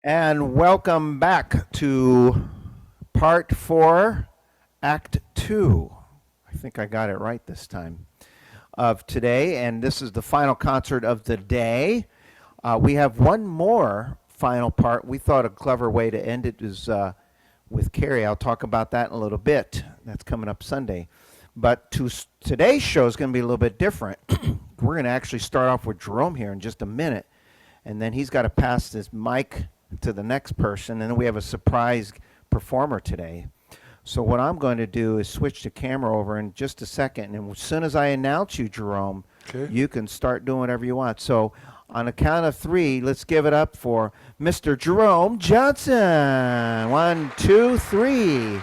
And welcome back to part four, act two. I think I got it right this time of today. And this is the final concert of the day. We have one more final part. We thought a clever way to end it is with Carrie. I'll talk about that in a little bit. That's coming up Sunday. But today's show is going to be a little bit different. We're going to actually start off with Jerome here in just a minute. And then he's got to pass this mic to the next person, and then we have a surprise performer today. So what I'm going to do is switch the camera over in just a second, and as soon as I announce you, Jerome, Okay. you can start doing whatever you want. So on a count of three, let's give it up for Mr. Jerome Johnson. 1, 2, 3.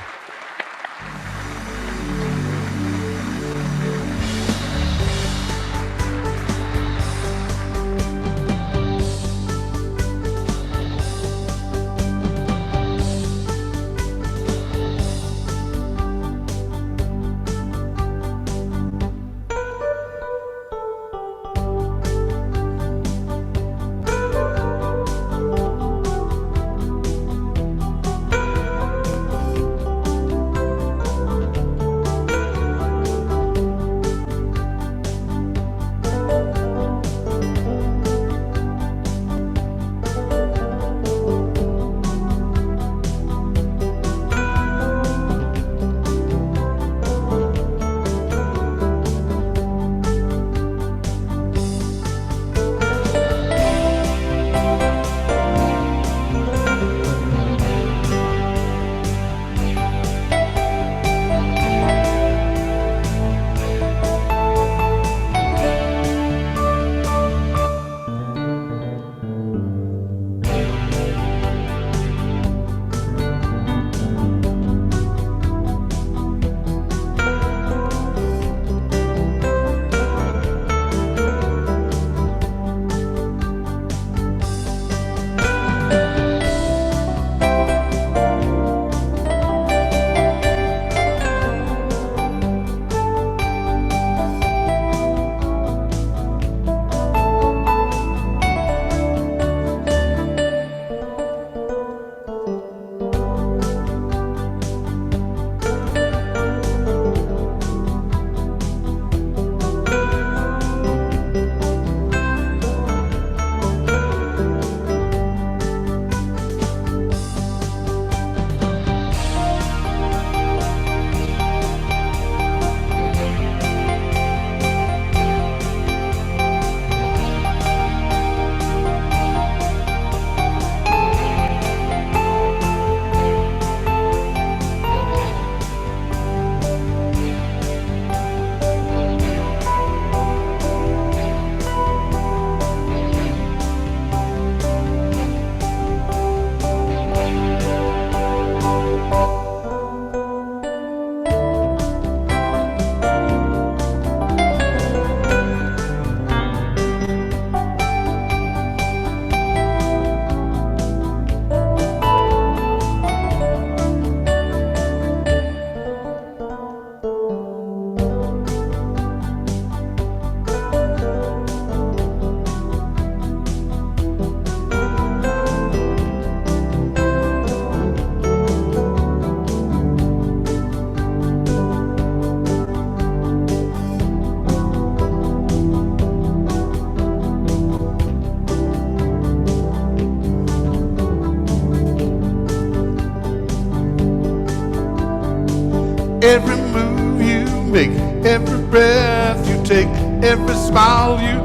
Every move you make, every breath you take, every smile you,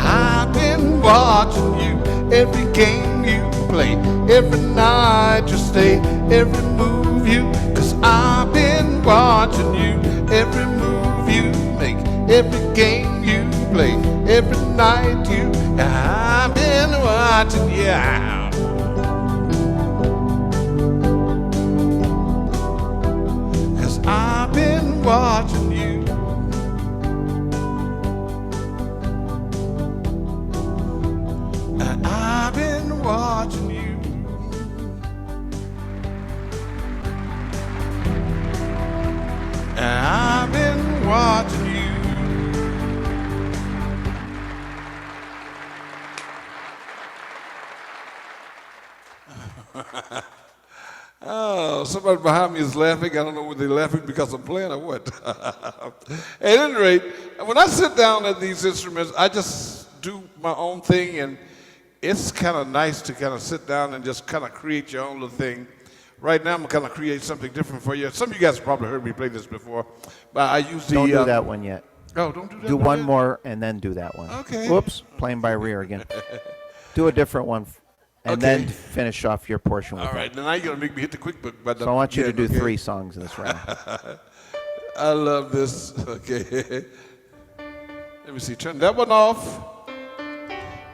I've been watching you. Every game you play, every night you stay, every move you, 'cause I've been watching you. Every move you make, every game you play, every night you, I've been watching you. I've been watching you. I've been watching you. I've been watching you. Oh, somebody behind me is laughing. I don't know whether they're laughing because I'm playing or what. At any rate, when I sit down at these instruments, I just do my own thing, and it's kind of nice to kind of sit down and just kind of create your own little thing. Right now, I'm going to create something different for you. Some of you guys have probably heard me play this before, but I use the... Don't do that one yet. Oh, don't do that Do one one yet? more and then do that one. Okay. Whoops, playing by rear again. Do a different one, and Okay. then finish off your portion with All right, now you're going to make me hit the quick book. But So I want you to do okay. 3 songs in this round. I love this. Okay. Let me see. Turn that one off.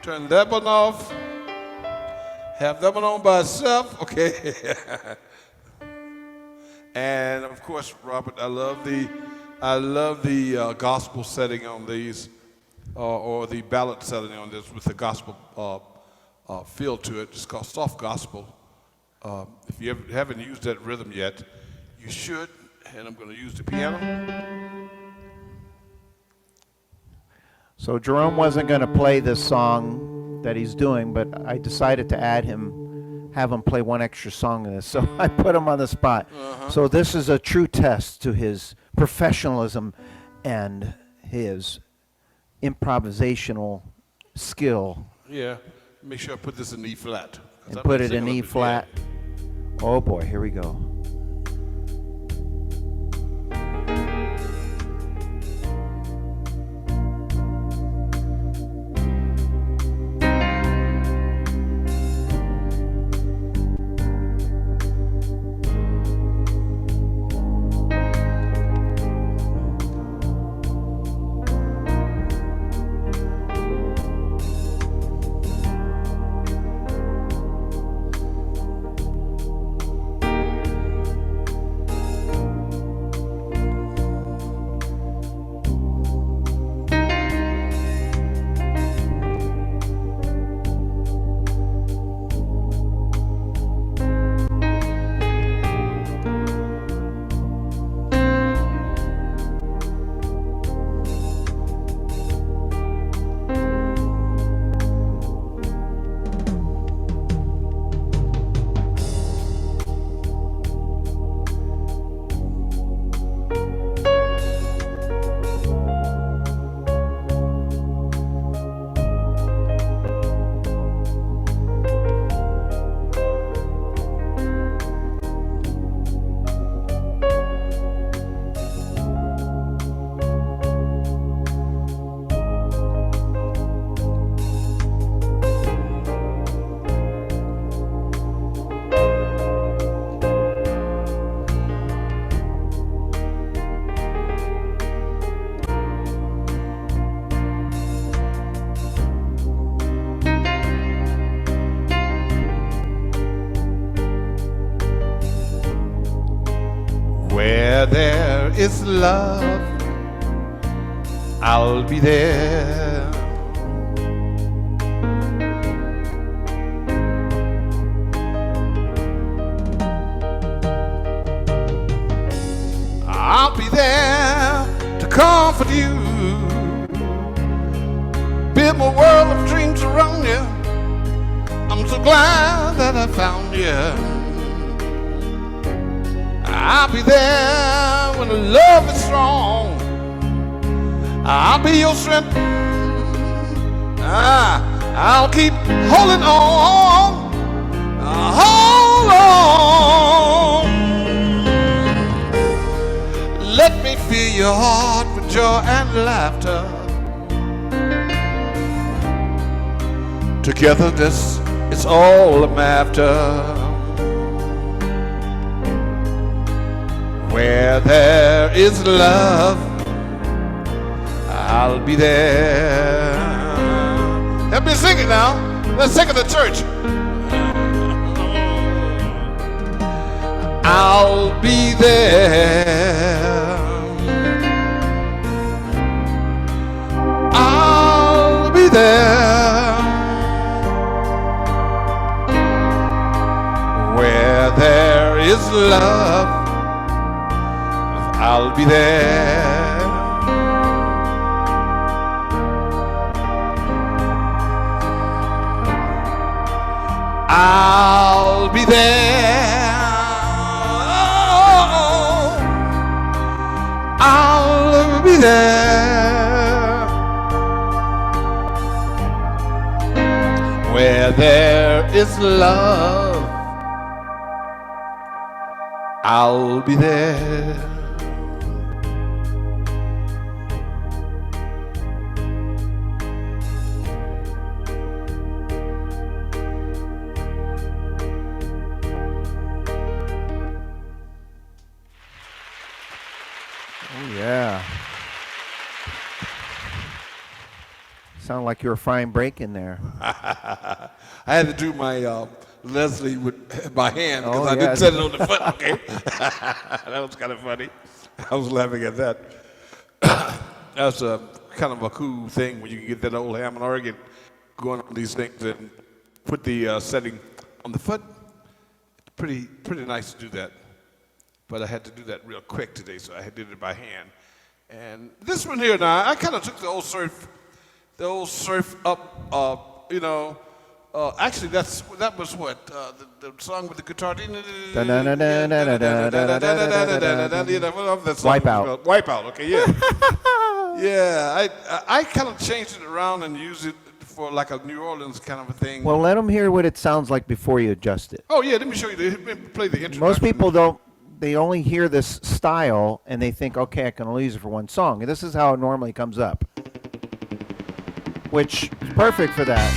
Turn that one off. Have that one on by itself. Okay. And of course, Robert, I love the gospel setting on these, or the ballad setting on this with the gospel feel to it. It's called soft gospel. If you haven't used that rhythm yet, you should. And I'm going to use the piano. So Jerome wasn't going to play this song that he's doing, but I decided to have him play one extra song in this. So I put him on the spot. So this is a true test to his professionalism and his improvisational skill. Yeah. Make sure I put this in E flat. And put it in E flat. Oh boy, here we go. Where there is love, I'll be there. I'll be there to comfort you, build my world of dreams around you. I'm so glad that I found you. I'll be there when the love is strong. I'll be your strength. I'll keep holding on. Hold on. Let me fill your heart with joy and laughter. Together, this is all I'm after. Where there is love, I'll be there. Help me sing it now. Let's sing it to church. I'll be there. I'll be there. Where there is love, I'll be there. I'll I'll be there. Oh, I'll be there. Where there is love, I'll be there. Oh, yeah. Sound like you were frying bacon there. I had to do my Leslie with my hand because I yeah. didn't set it on the foot. Okay, that was kind of funny. I was laughing at that. That's a kind of a cool thing when you can get that old Hammond organ going on these things and put the setting on the foot. Pretty nice to do that. But I had to do that real quick today, so I did it by hand. And this one here now, I kind of took the old surf up, you know. Actually, that was what the song with the guitar. Wipeout. Wipeout. Okay, yeah, yeah. I kind of changed it around and used it for like a New Orleans kind of a thing. Well, let them hear what it sounds like before you adjust it. Oh yeah, let me show you. Play the introduction. Most people don't. They only hear this style and they think, okay, I can only use it for one song. And this is how it normally comes up, which is perfect for that.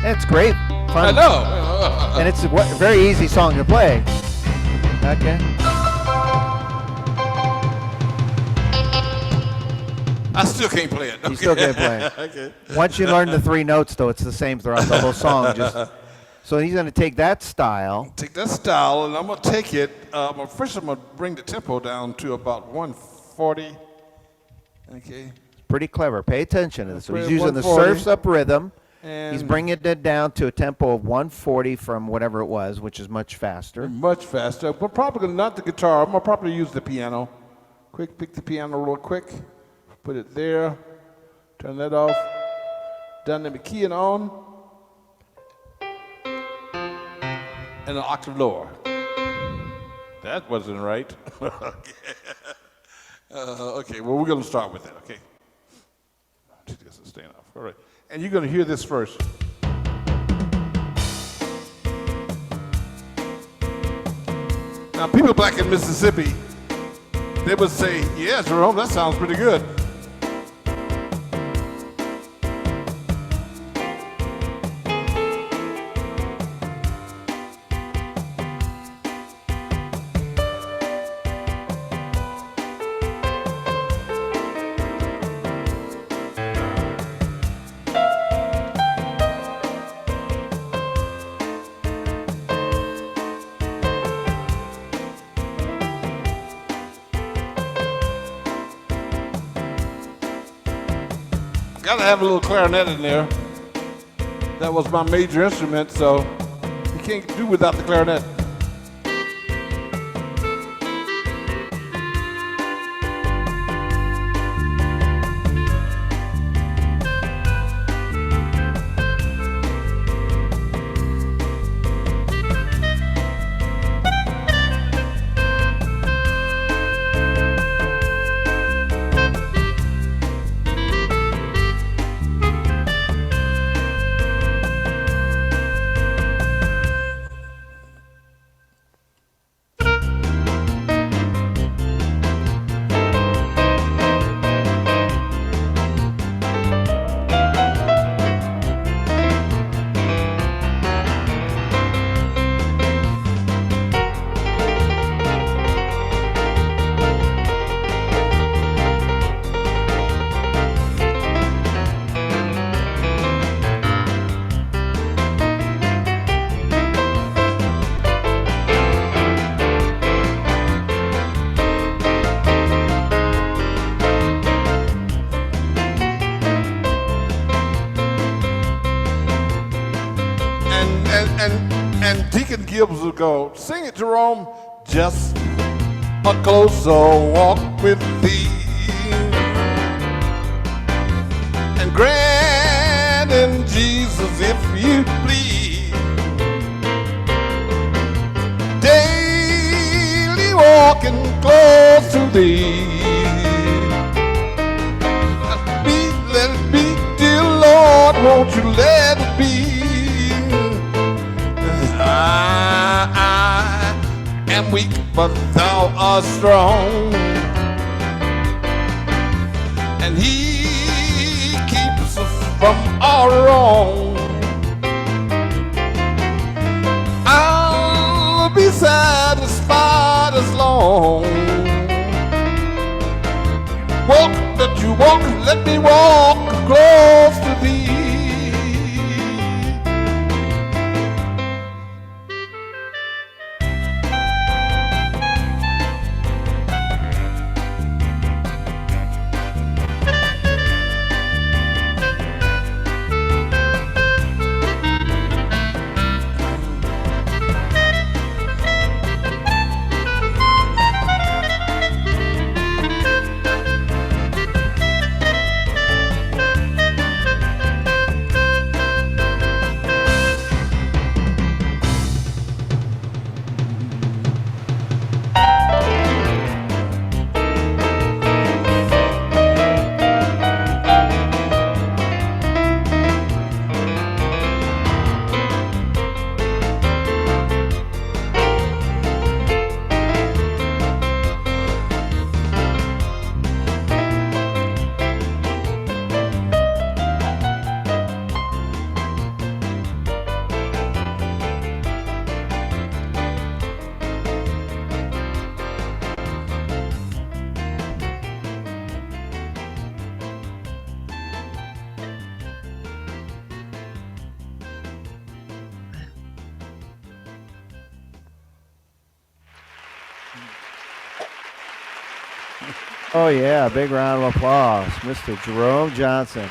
It's great. Fun. I know. And it's a very easy song to play. Okay. I still can't play it. You still can't play it. Okay. Once you learn the 3 notes, though, it's the same throughout the whole song. So he's going to take that style. Take that style, and I'm going to take it. First, I'm going to bring the tempo down to about 140. Okay. Pretty clever. Pay attention to this. So he's Play using the 140. surf's up rhythm. And He's bringing it down to a tempo of 140 from whatever it was, which is much faster. much faster, but probably not the guitar. I'm going to probably use the piano. Quick, pick the piano real quick. Put it there. Turn that off. Done, let me key it on. And an octave lower. That wasn't right. Okay, well, we're going to start with that, okay? Just staying off. All right. And you're going to hear this first. Now, people back in Mississippi, they would say, yeah, Jerome, that sounds pretty good. Gotta have a little clarinet in there. That was my major instrument, so you can't do without the clarinet. And Deacon Gibbs will go, sing it, Jerome. Just a closer walk with thee, and grant in Jesus, if you please, be. Let it be, dear Lord, won't you let it be? I am weak, but thou art strong, and he keeps us from all wrong. I'll be satisfied as long. Walk, let you walk, let me walk close to thee. Oh, yeah, big round of applause. Mr. Jerome Johnson.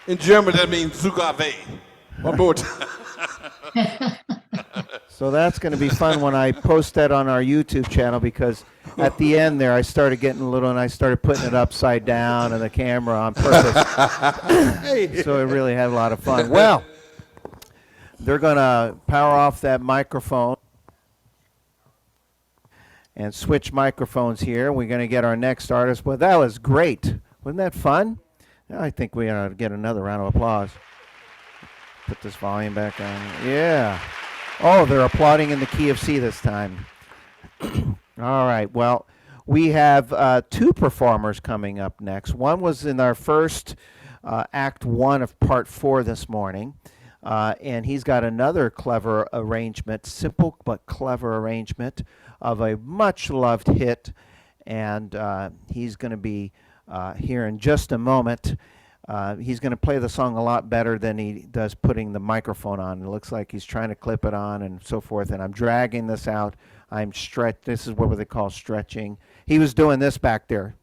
In German, that means Zugave. One more time. So that's going to be fun when I post that on our YouTube channel, because at the end there I started getting a little, and I started putting it upside down and the camera on purpose. So it really had a lot of fun. Well, they're going to power off that microphone and switch microphones here. We're going to get our next artist. Well, that was great. Wasn't that fun? I think we ought to get another round of applause. Put this volume back on. Yeah. Oh, they're applauding in the key of C this time. All right. Well, we have two performers coming up next. One was in our first Act 1 of Part 4 this morning. And he's got another clever arrangement, simple but clever arrangement of a much-loved hit. And he's going to be here in just a moment. He's going to play the song a lot better than he does putting the microphone on. It looks like he's trying to clip it on and so forth. And I'm dragging this out. This is what they call stretching. He was doing this back there.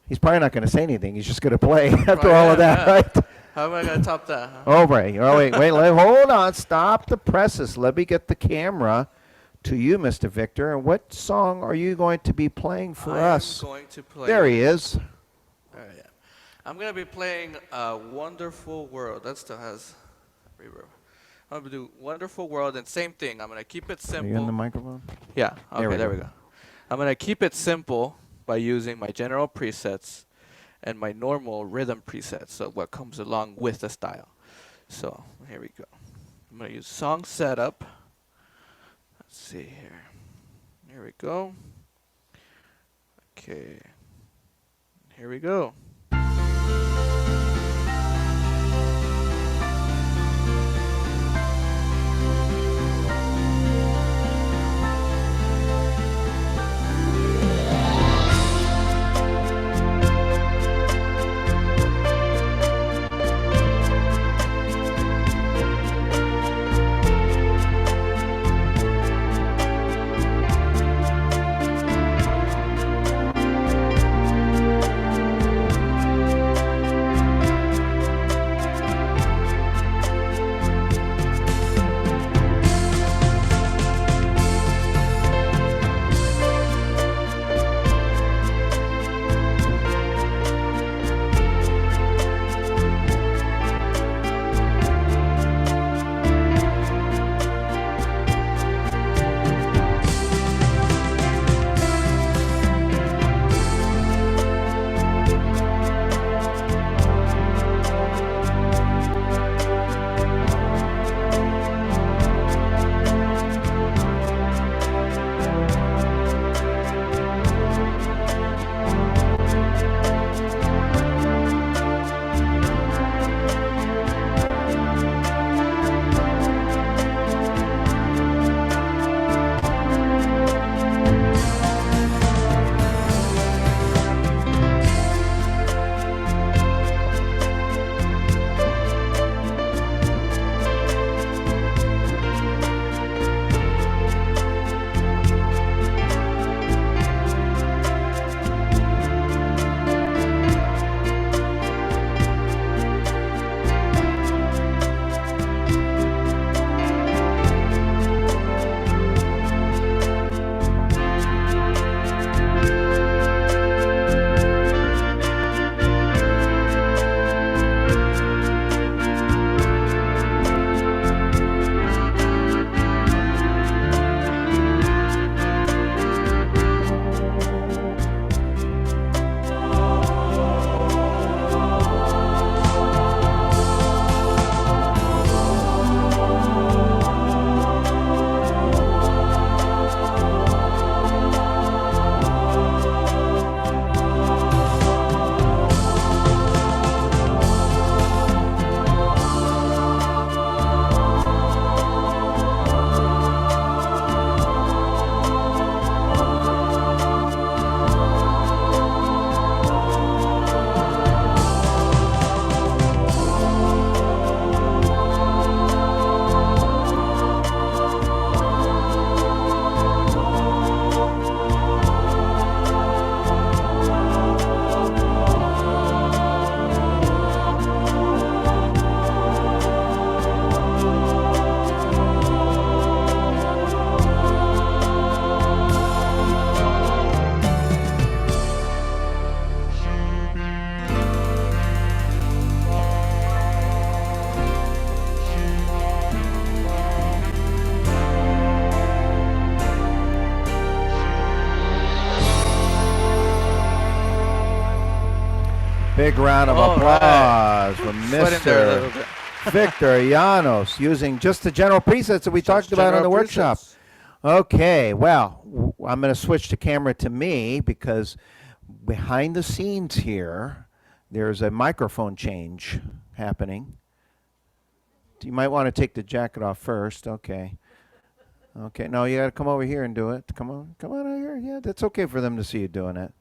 He's probably not going to say anything. He's just going to play after all of that, right? How am I going to top that? Huh? Oh, right. Oh, wait, hold on. Stop the presses. Let me get the camera to you, Mr. Victor. And what song are you going to be playing for us? I'm going to play. There he is. There I am. I'm going to be playing Wonderful World. That still has reverb. I'm going to do Wonderful World, and same thing. I'm going to keep it simple. Are you in the microphone? Yeah. Okay, there we go. I'm going to keep it simple by using my general presets and my normal rhythm presets, so what comes along with the style. So here we go. I'm going to use song setup. Let's see here. Here we go. Okay. Here we go. Big round of All right. applause for Sweat in there a little Mr. bit. Victor Llanos using just the general presets that we talked about in the General workshop. presets. Okay, well, I'm going to switch the camera to me because behind the scenes here, there's a microphone change happening. You might want to take the jacket off first. Okay. Okay, no, you got to come over here and do it. Come on over here. Yeah, that's okay for them to see you doing it.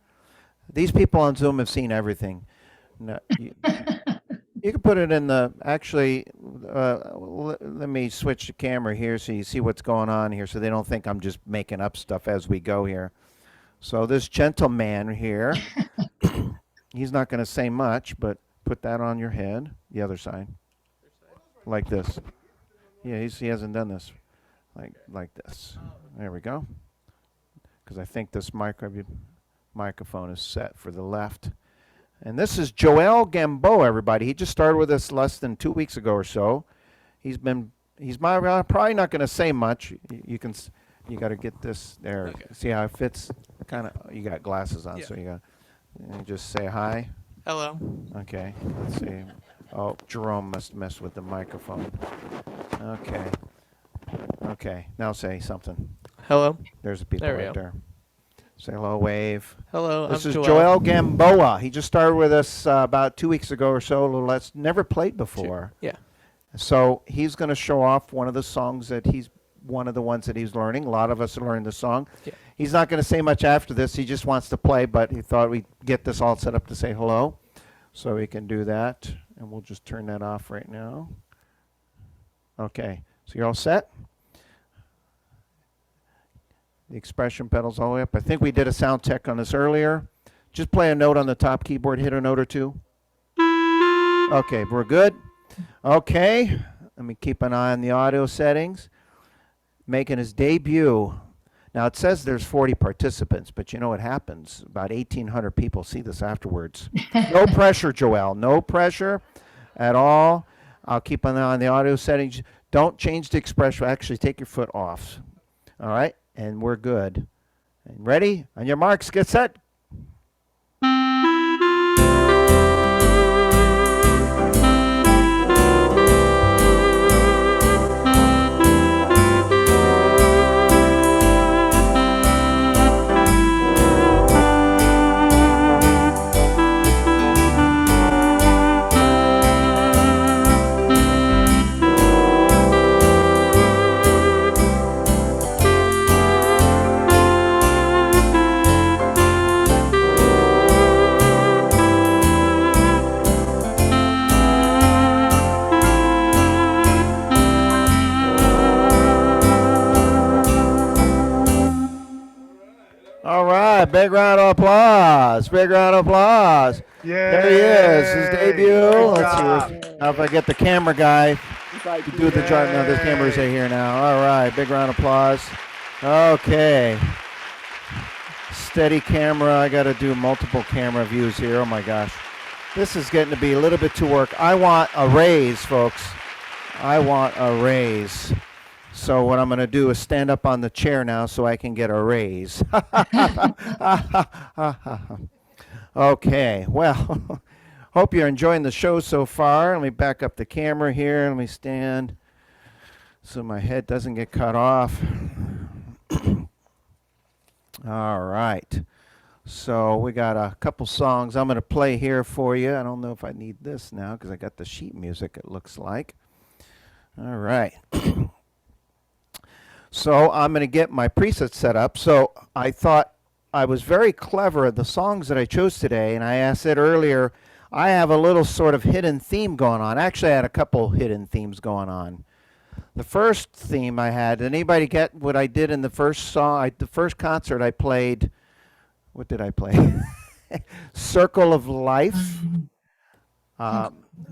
These people on Zoom have seen everything. No, you can put it in the, actually, let me switch the camera here so you see what's going on here so they don't think I'm just making up stuff as we go here. So this gentleman here, he's not going to say much, but put that on your head, the other side, like this. Yeah, he hasn't done this, like this. There we go. Because I think this microphone is set for the left. And this is Joel Gamboa, everybody. He just started with us less than 2 weeks ago or so. He's probably not going to say much. You got to get this there. Okay. See how it fits? Kind of. You got glasses on, Yeah. so you just say hi. Hello. Okay. Let's see. Oh, Jerome must mess with the microphone. Okay. Okay. Now say something. Hello. There's the people There we right go. there. Say hello, wave. Hello. This I'm is Joel. Joel Gamboa. He just started with us about 2 weeks ago or so, a little less. Never played before. Yeah. So he's going to show off one of the songs that one of the ones that he's learning. A lot of us are learning the song. Yeah. He's not going to say much after this. He just wants to play, but he thought we'd get this all set up to say hello. So we can do that. And we'll just turn that off right now. Okay. So you're all set? The expression pedal's all the way up. I think we did a sound check on this earlier. Just play a note on the top keyboard, hit a note or two. Okay, we're good. Okay, let me keep an eye on the audio settings. Making his debut. Now it says there's 40 participants, but you know what happens? About 1,800 people see this afterwards. No pressure, Joel. No pressure at all. I'll keep an eye on the audio settings. Don't change the expression. Actually, take your foot off. All right? And we're good. And ready? On your marks, get set. All right, big round of applause. Big round of applause. There he is, his debut. Let's see now if I get the camera guy to do the job. No, the cameras are here now. All right, big round of applause. Okay. Steady camera. I got to do multiple camera views here. Oh my gosh. This is getting to be a little bit too work. I want a raise, folks. I want a raise. So what I'm going to do is stand up on the chair now so I can get a raise. Okay, well, hope you're enjoying the show so far. Let me back up the camera here. Let me stand so my head doesn't get cut off. All right. So we got a couple songs I'm going to play here for you. I don't know if I need this now because I got the sheet music, it looks like. All right. So I'm going to get my presets set up. So I thought I was very clever at the songs that I chose today. And I said earlier, I have a little sort of hidden theme going on. Actually, I had a couple hidden themes going on. The first theme I had, did anybody get what I did in the first song? The first concert I played, what did I play? Circle of Life.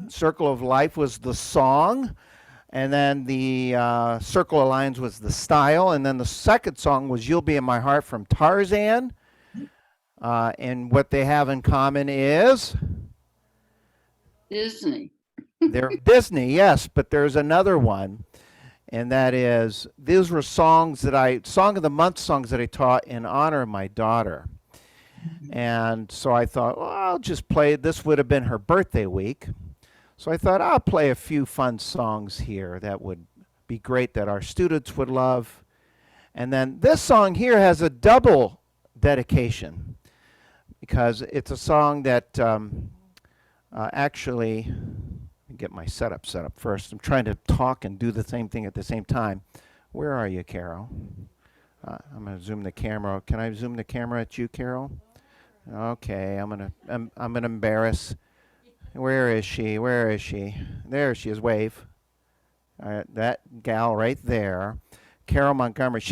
Circle of Life was the song. And then the Circle of Lines was the style. And then the second song was You'll Be in My Heart from Tarzan. And what they have in common is? Disney. They're Disney, yes. But there's another one. And that is, these were Song of the Month songs that I taught in honor of my daughter. And so I thought, well, I'll just play. This would have been her birthday week. So I thought, I'll play a few fun songs here that would be great that our students would love. And then this song here has a double dedication because it's a song that actually, let me get my setup set up first. I'm trying to talk and do the same thing at the same time. Where are you, Carol? I'm going to zoom the camera. Can I zoom the camera at you, Carol? Okay, I'm gonna embarrass. Where is she? Where is she? There she is. Wave. That gal right there, Carol Montgomery.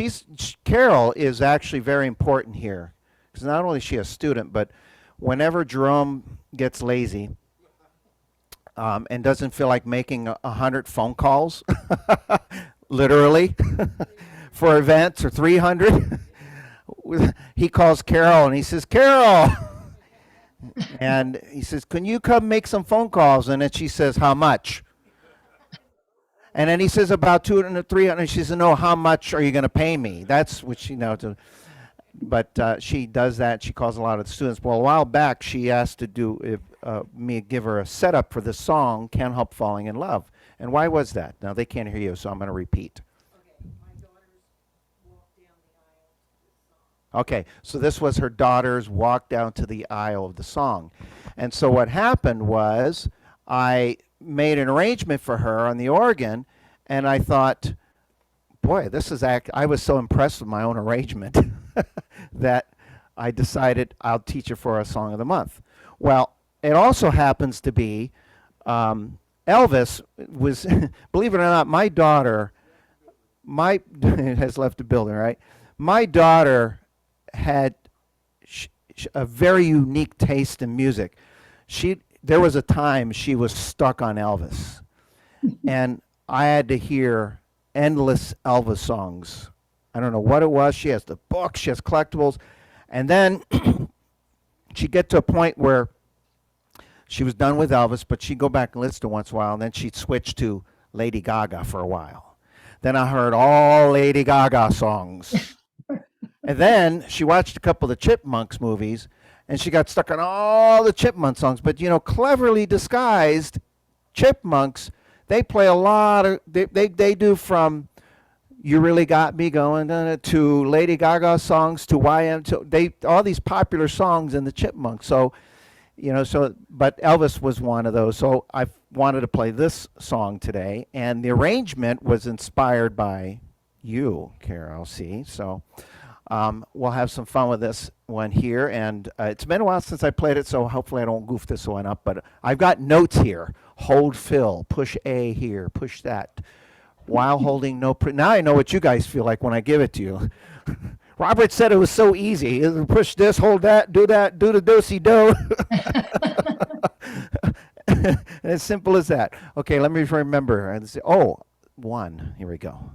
Carol is actually very important here because not only is she a student, but whenever Jerome gets lazy and doesn't feel like making 100 phone calls, literally, for events or 300. He calls Carol and he says, Carol! And he says, can you come make some phone calls? And then she says, how much? And then he says, about 200, 300. And she says, no, how much are you going to pay me? That's what she knows. But she does that. She calls a lot of the students. Well, a while back, she asked to give her a setup for the song, Can't Help Falling in Love. And why was that? Now, they can't hear you, so I'm going to repeat. Okay, so this was her daughter's walk down to the aisle of the song. And so what happened was I made an arrangement for her on the organ, and I thought, boy, I was so impressed with my own arrangement that I decided I'll teach her for a Song of the Month. Well, it also happens to be Elvis was, believe it or not, my daughter, has left the building, right? My daughter had a very unique taste in music. There was a time she was stuck on Elvis, and I had to hear endless Elvis songs. I don't know what it was. She has the books, she has collectibles, and then she'd get to a point where she was done with Elvis, but she'd go back and listen to it once in a while, and then she'd switch to Lady Gaga for a while. Then I heard all Lady Gaga songs. And then she watched a couple of the Chipmunks movies, and she got stuck on all the Chipmunk songs. But, cleverly disguised Chipmunks, they play a lot of, they do from You Really Got Me Going to Lady Gaga songs to YM, all these popular songs in the Chipmunks. So, but Elvis was one of those. So I wanted to play this song today, and the arrangement was inspired by you, Carol, see? So we'll have some fun with this one here, and it's been a while since I played it, so hopefully I don't goof this one up, but I've got notes here. Hold fill, push A here, push that, while holding no, now I know what you guys feel like when I give it to you. Robert said it was so easy. Push this, hold that, do the do-si-do. As simple as that. Okay, let me remember. One, here we go.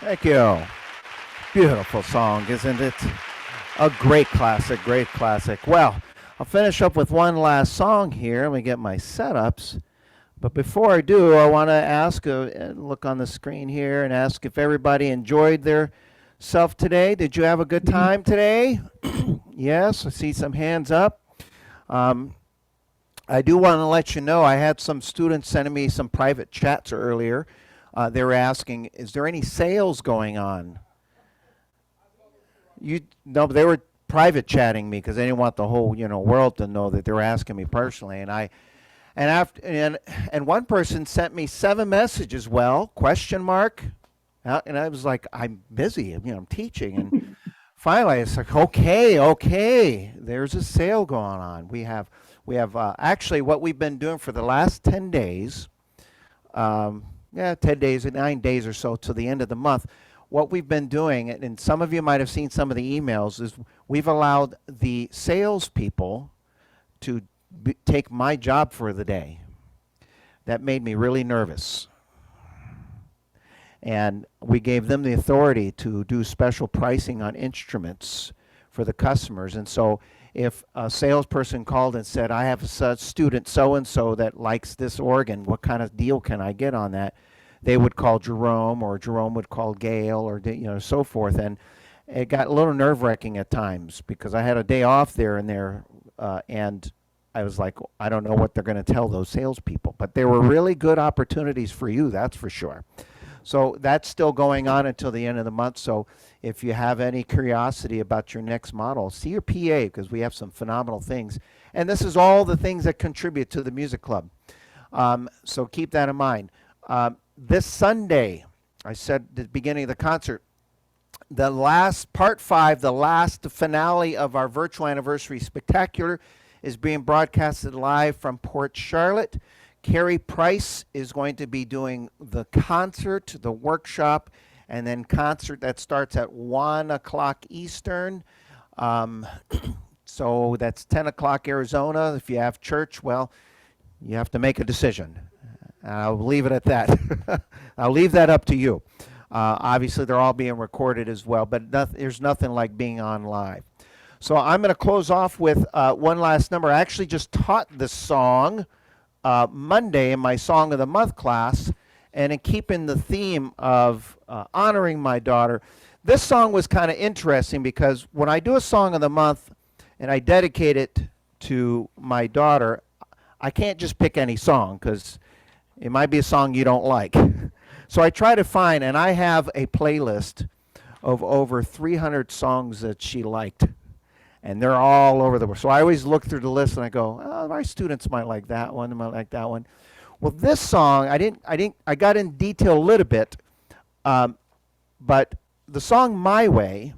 Thank you. Beautiful song, isn't it? A great classic, great classic. Well, I'll finish up with one last song here. Let me get my setups. But before I do, I want to ask, look on the screen here and ask if everybody enjoyed their self today. Did you have a good time today? Yes, I see some hands up. Um, I do want to let you know I had some students sending me some private chats earlier. They were asking, is there any sales going on? No, they were private chatting me because they didn't want the whole world to know that they were asking me personally. And one person sent me 7 messages. Well, question mark, and I was like, I'm busy. I'm teaching. And finally, it's like, okay, there's a sale going on. We have actually what we've been doing for the last 10 days. 10 days, 9 days or so to the end of the month. What we've been doing, and some of you might have seen some of the emails, is we've allowed the salespeople to take my job for the day. That made me really nervous. And we gave them the authority to do special pricing on instruments for the customers. And so if a salesperson called and said, I have a student so-and-so that likes this organ, what kind of deal can I get on that? They would call Jerome, or Jerome would call Gail, or so forth. And it got a little nerve-wracking at times because I had a day off there and I was like, I don't know what they're going to tell those salespeople. But there were really good opportunities for you, that's for sure. So that's still going on until the end of the month. So if you have any curiosity about your next model, see your PA because we have some phenomenal things. And this is all the things that contribute to the music club. So keep that in mind. This Sunday, I said at the beginning of the concert, the last part 5, the last finale of our virtual anniversary spectacular is being broadcasted live from Port Charlotte. Carrie Price is going to be doing the concert, the workshop, and then concert that starts at 1 o'clock Eastern. So that's 10 o'clock Arizona. If you have church, well, you have to make a decision. I'll leave it at that. I'll leave that up to you. Obviously, they're all being recorded as well, but there's nothing like being on live. So I'm going to close off with one last number. I actually just taught this song Monday in my Song of the Month class, and in keeping the theme of honoring my daughter, this song was kind of interesting because when I do a Song of the Month and I dedicate it to my daughter, I can't just pick any song because it might be a song you don't like. So I try to find, and I have a playlist of over 300 songs that she liked. And they're all over the world. So I always look through the list and I go, oh, my students might like that one, they might like that one. Well, this song, I got in detail a little bit, but the song My Way,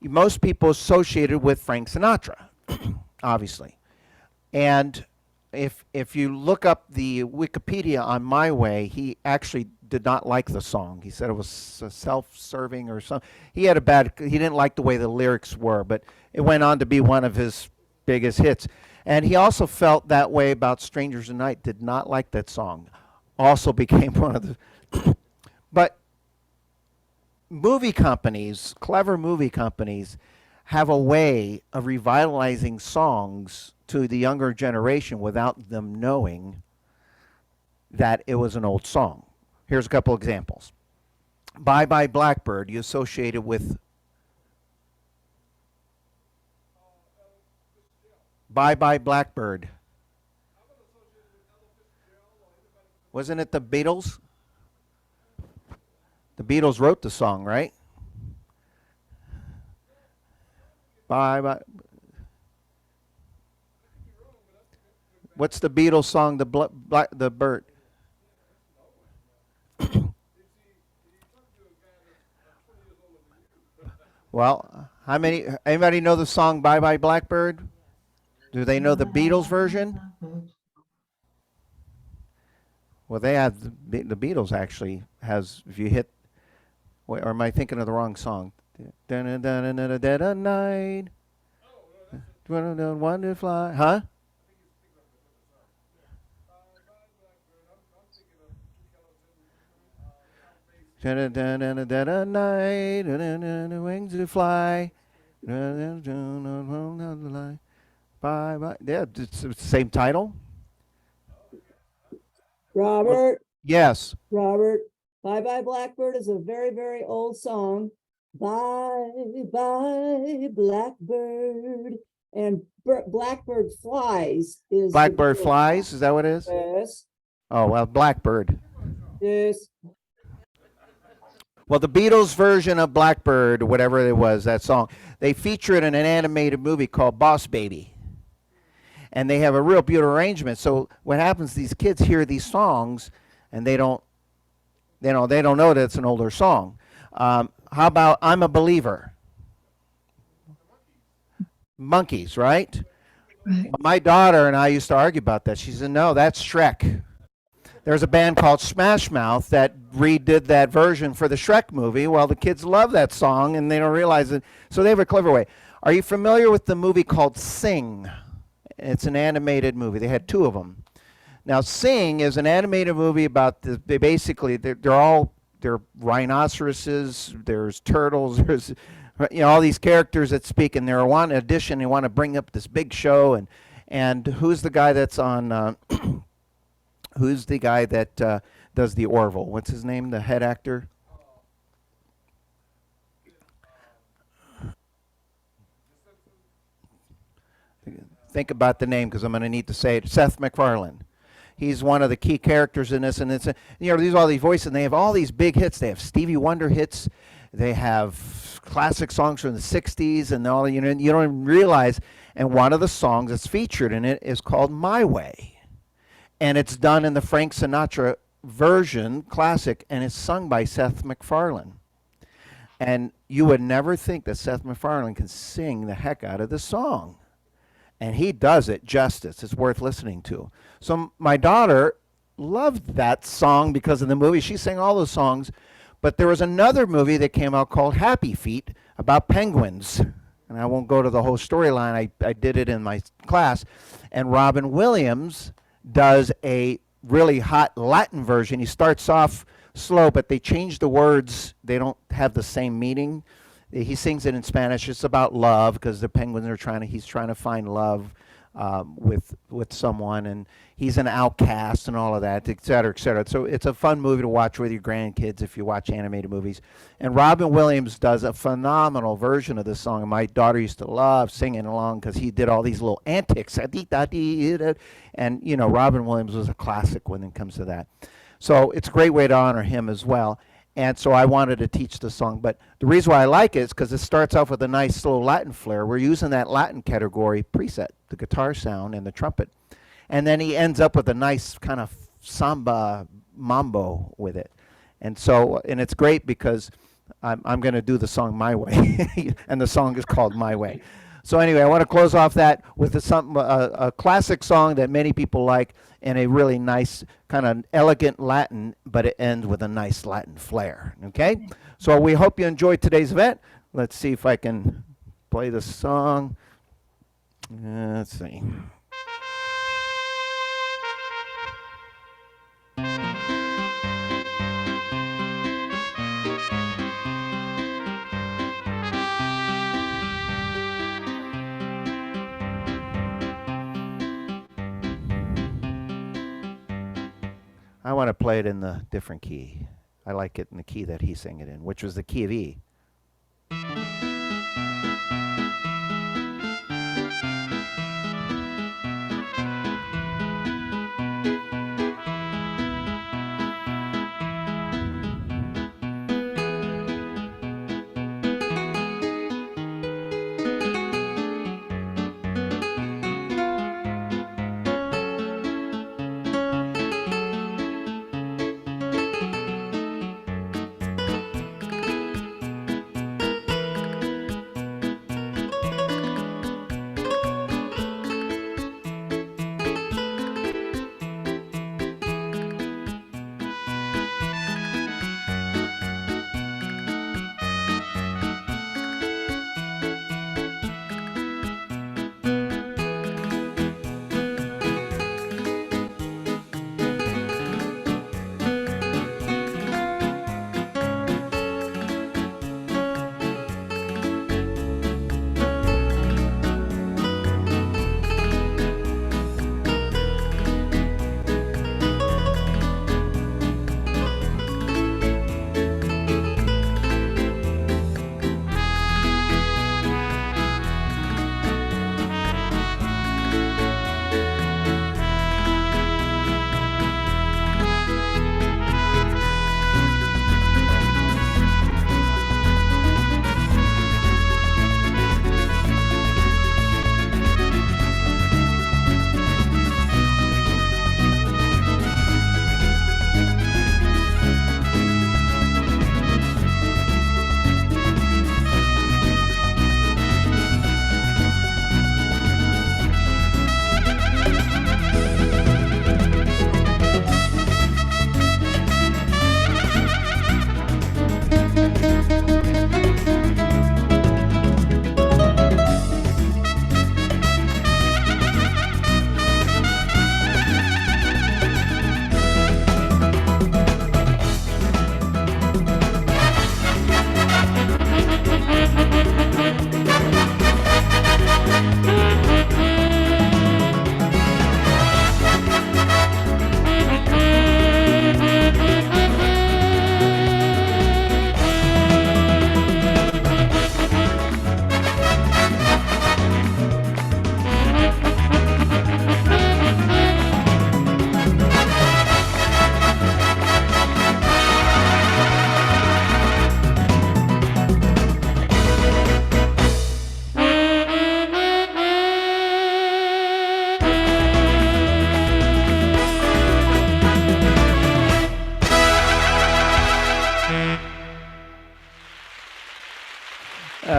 most people associate it with Frank Sinatra, obviously. And if you look up the Wikipedia on My Way, he actually did not like the song. He said it was self-serving or something. He didn't like the way the lyrics were, but it went on to be one of his biggest hits. And he also felt that way about Strangers in the Night, did not like that song. Also became one of the... But movie companies, clever movie companies, have a way of revitalizing songs to the younger generation without them knowing that it was an old song. Here's a couple examples. Bye Bye Blackbird, you associate it with... Bye Bye Blackbird. Wasn't it the Beatles? The Beatles wrote the song, right? Bye Bye. What's the Beatles song, the bird? Well, anybody know the song Bye Bye Blackbird? Do they know the Beatles version? Well, they have, the Beatles actually has, if you hit, or am I thinking of the wrong song? Dead a night, one to fly, huh? Night, wings to fly. Bye bye. Yeah, it's the same title. Robert, Yes. Robert, Bye Bye Blackbird is a very, very old song. Bye bye Blackbird. And Blackbird Flies is the Blackbird Beatles flies. song. Is that what it is? Yes, Oh well, Blackbird. yes. Well, the Beatles version of Blackbird, whatever it was, that song, they feature it in an animated movie called Boss Baby. And they have a real beautiful arrangement. So what happens, these kids hear these songs and they don't know that it's an older song. How about I'm a Believer? Monkeys, right? Right. My daughter and I used to argue about that. She said, no, that's Shrek. There's a band called Smash Mouth that redid that version for the Shrek movie. Well, the kids love that song and they don't realize it. So they have a clever way. Are you familiar with the movie called Sing? It's an animated movie. They had two of them. Now, Sing is an animated movie about they're rhinoceroses, there's turtles, there's all these characters that speak, and they're one edition. They want to bring up this big show, and who's the guy that's on? Who's the guy that does the Orville? What's his name? The head actor. Think about the name because I'm going to need to say it. Seth MacFarlane. He's one of the key characters in this, and it's these all these voices, and they have all these big hits. They have Stevie Wonder hits, they have classic songs from the '60s, and all you don't even realize. And one of the songs that's featured in it is called "My Way," and it's done in the Frank Sinatra version, classic, and it's sung by Seth MacFarlane. And you would never think that Seth MacFarlane can sing the heck out of the song. And he does it justice. It's worth listening to. So my daughter loved that song because of the movie. She sang all those songs. But there was another movie that came out called Happy Feet about penguins. And I won't go to the whole storyline. I did it in my class. And Robin Williams does a really hot Latin version. He starts off slow, but they change the words. They don't have the same meaning. He sings it in Spanish. It's about love because the penguins are he's trying to find love with someone, and he's an outcast and all of that, et cetera, et cetera. So it's a fun movie to watch with your grandkids if you watch animated movies. And Robin Williams does a phenomenal version of this song. And my daughter used to love singing along because he did all these little antics. And, Robin Williams was a classic when it comes to that. So it's a great way to honor him as well. And so I wanted to teach the song. But the reason why I like it is because it starts off with a nice slow Latin flair. We're using that Latin category preset, the guitar sound and the trumpet. And then he ends up with a nice kind of samba mambo with it. And it's great because I'm going to do the song my way. And the song is called My Way. So anyway, I want to close off that with a classic song that many people like and a really nice kind of elegant Latin, but it ends with a nice Latin flair. Okay? So we hope you enjoyed today's event. Let's see if I can play the song. Let's see. I want to play it in the different key. I like it in the key that he sang it in, which was the key of E.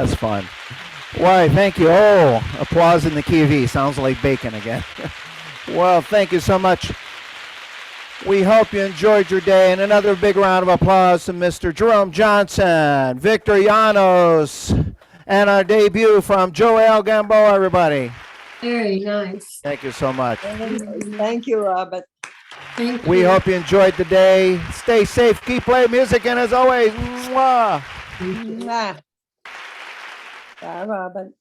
was fun. Why, thank you. Oh, applause in the key of E. Sounds like bacon again. Well, thank you so much. We hope you enjoyed your day. And another big round of applause to Mr. Jerome Johnson, Victor Llanos, and our debut from Joel Gamboa, everybody. Very nice. Thank you so much. Thank you, Robert. Thank We you. hope you enjoyed the day. Stay safe, keep playing music, and as always, mwah. Mwah. Bye, Robert.